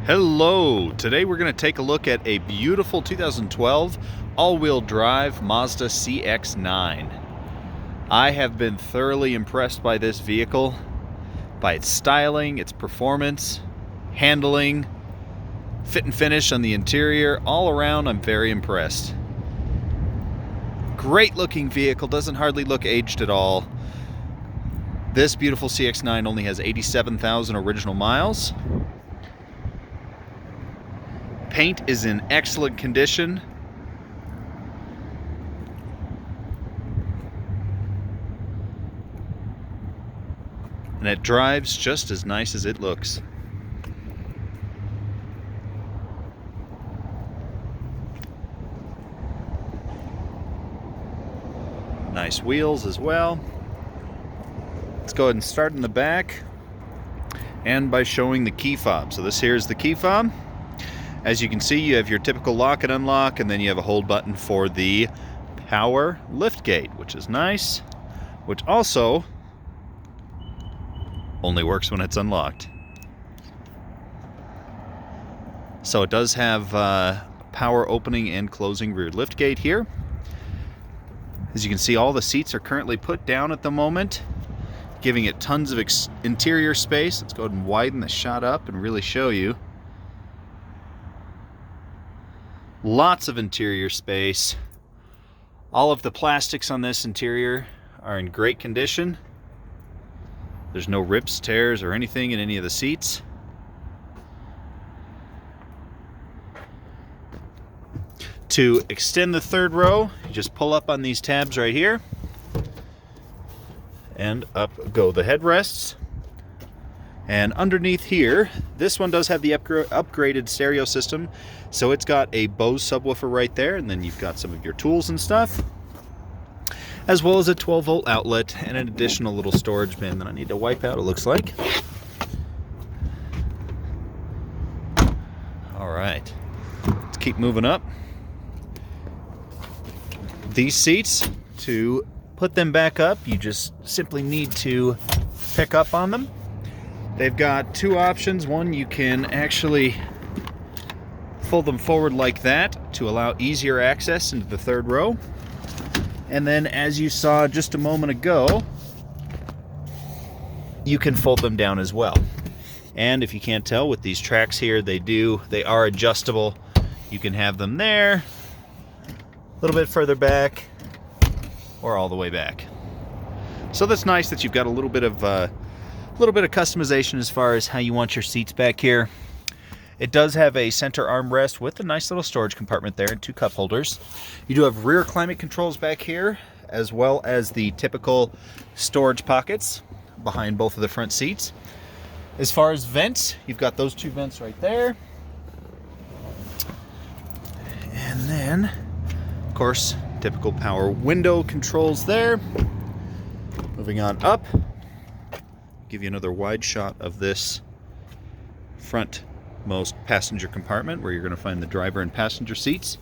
Hello! Today we're going to take a look at a beautiful 2012 all-wheel drive Mazda CX-9. I have been thoroughly impressed by this vehicle, by its styling, its performance, handling, fit and finish on the interior. All around, I'm very impressed. Great looking vehicle, doesn't hardly look aged at all. This beautiful CX-9 only has 87,000 original miles. Paint is in excellent condition. And it drives just as nice as it looks. Nice wheels as well. Let's go ahead and start in the back and by showing the key fob. So this here is the key fob. As you can see, you have your typical lock and unlock, and then you have a hold button for the power liftgate, which is nice, which also only works when it's unlocked. So it does have power opening and closing rear liftgate here. As you can see, all the seats are currently put down at the moment, giving it tons of interior space. Let's go ahead and widen the shot up and really show you. Lots of interior space. All of the plastics on this interior are in great condition. There's no rips, tears, or anything in any of the seats. To extend the third row, you just pull up on these tabs right here, and up go the headrests. And underneath here, this one does have the upgraded stereo system, so it's got a Bose subwoofer right there, and then you've got some of your tools and stuff, as well as a 12-volt outlet and an additional little storage bin that I need to wipe out, it looks like. All right, let's keep moving up. These seats, to put them back up, you just simply need to pick up on them. They've got two options. One, you can actually fold them forward like that to allow easier access into the third row. And then, as you saw just a moment ago, you can fold them down as well. And if you can't tell, with these tracks here, they are adjustable. You can have them there, a little bit further back, or all the way back. So that's nice that you've got a little bit of customization as far as how you want your seats back here. It does have a center armrest with a nice little storage compartment there and two cup holders. You do have rear climate controls back here, as well as the typical storage pockets behind both of the front seats. As far as vents, you've got those two vents right there. And then, of course, typical power window controls there. Moving on up. Give you another wide shot of this frontmost passenger compartment where you're going to find the driver and passenger seats.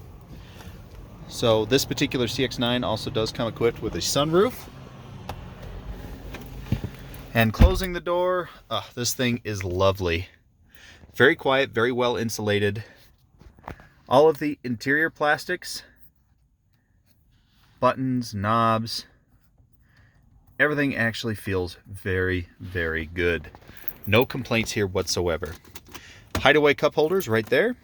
So this particular CX-9 also does come equipped with a sunroof. And closing the door, this thing is lovely. Very quiet, very well insulated. All of the interior plastics, buttons, knobs, everything actually feels very, very good. No complaints here whatsoever. Hideaway cup holders right there.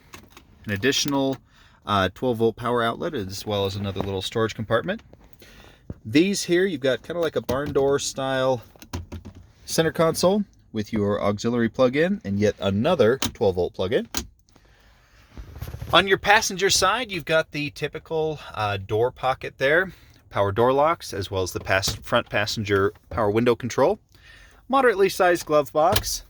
An additional 12-volt power outlet, as well as another little storage compartment. These here, you've got kind of like a barn door style center console with your auxiliary plug-in and yet another 12-volt plug-in. On your passenger side, you've got the typical door pocket there. Power door locks, as well as the front passenger power window control. Moderately sized glove box.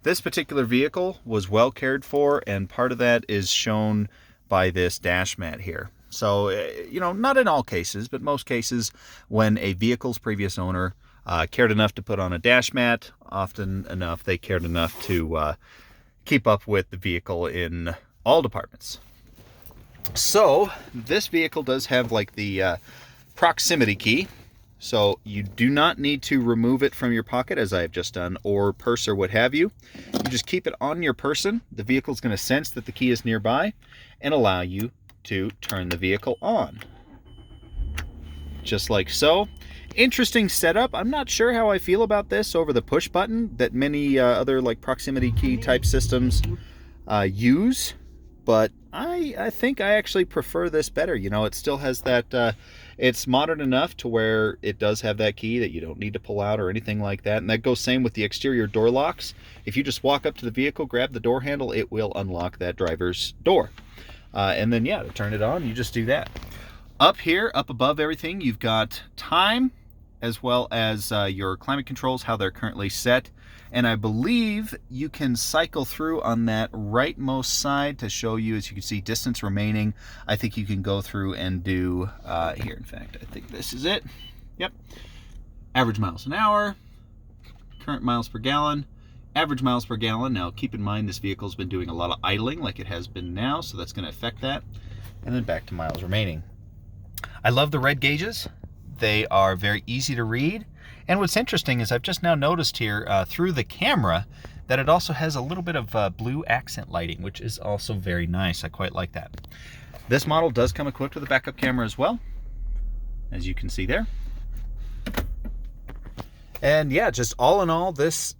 This particular vehicle was well cared for, and part of that is shown by this dash mat here. So, not in all cases, but most cases, when a vehicle's previous owner cared enough to put on a dash mat, often enough they cared enough to keep up with the vehicle in all departments. So, this vehicle does have like the proximity key. So you do not need to remove it from your pocket, as I've just done, or purse or what have you. You just keep it on your person. The vehicle is going to sense that the key is nearby and allow you to turn the vehicle on. Just like so. Interesting setup. I'm not sure how I feel about this over the push button that many other like proximity key type systems use, but I think I actually prefer this better. You know, it still has that, it's modern enough to where it does have that key that you don't need to pull out or anything like that. And that goes same with the exterior door locks. If you just walk up to the vehicle, grab the door handle, it will unlock that driver's door. And then, yeah, to turn it on, you just do that. Up here, up above everything, you've got time, as well as your climate controls, how they're currently set. And I believe you can cycle through on that rightmost side to show you, as you can see, distance remaining. I think you can go through and do, here, in fact, I think this is it. Yep. Average miles an hour, current miles per gallon, average miles per gallon. Now, keep in mind, this vehicle's been doing a lot of idling like it has been now, so that's going to affect that. And then back to miles remaining. I love the red gauges. They are very easy to read. And what's interesting is I've just now noticed here through the camera that it also has a little bit of blue accent lighting, which is also very nice. I quite like that. This model does come equipped with a backup camera as well, as you can see there. And yeah, just all in all, this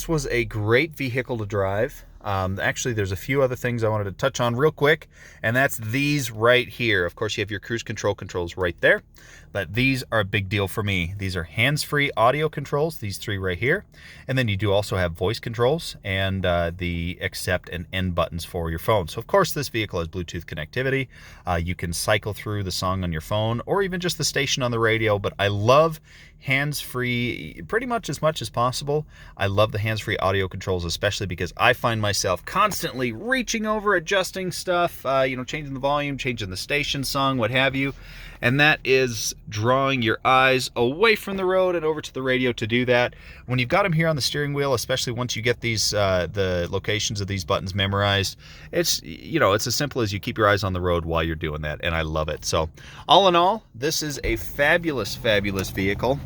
was a great vehicle to drive. Actually, there's a few other things I wanted to touch on real quick, and that's these right here. Of course, you have your cruise control controls right there, but these are a big deal for me. These are hands-free audio controls, these three right here. And then you do also have voice controls and the accept and end buttons for your phone. So, of course, this vehicle has Bluetooth connectivity. You can cycle through the song on your phone or even just the station on the radio, but I love hands-free pretty much as possible. I love the hands-free audio controls, especially because I find myself constantly reaching over, adjusting stuff, changing the volume, changing the station song, what have you. And that is drawing your eyes away from the road and over to the radio to do that. When you've got them here on the steering wheel, especially once you get these the locations of these buttons memorized, it's as simple as you keep your eyes on the road while you're doing that, and I love it. So all in all, this is a fabulous vehicle.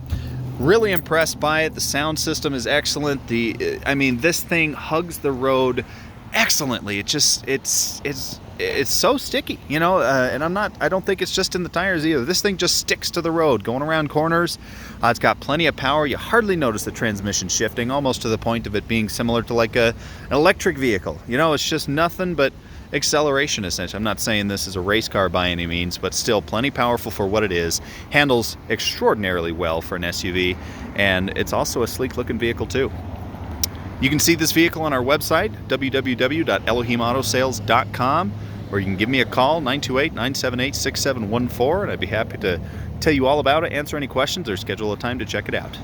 Really impressed by it. The sound system is excellent. This thing hugs the road excellently. It's so sticky, and I don't think it's just in the tires either. This thing just sticks to the road, going around corners. It's got plenty of power. You hardly notice the transmission shifting, almost to the point of it being similar to like an electric vehicle. It's just nothing but acceleration, essentially. I'm not saying this is a race car by any means, but still plenty powerful for what it is. Handles extraordinarily well for an SUV, and it's also a sleek looking vehicle too. You can see this vehicle on our website, www.elohimautosales.com, or you can give me a call, 928-978-6714, and I'd be happy to tell you all about it, answer any questions, or schedule a time to check it out.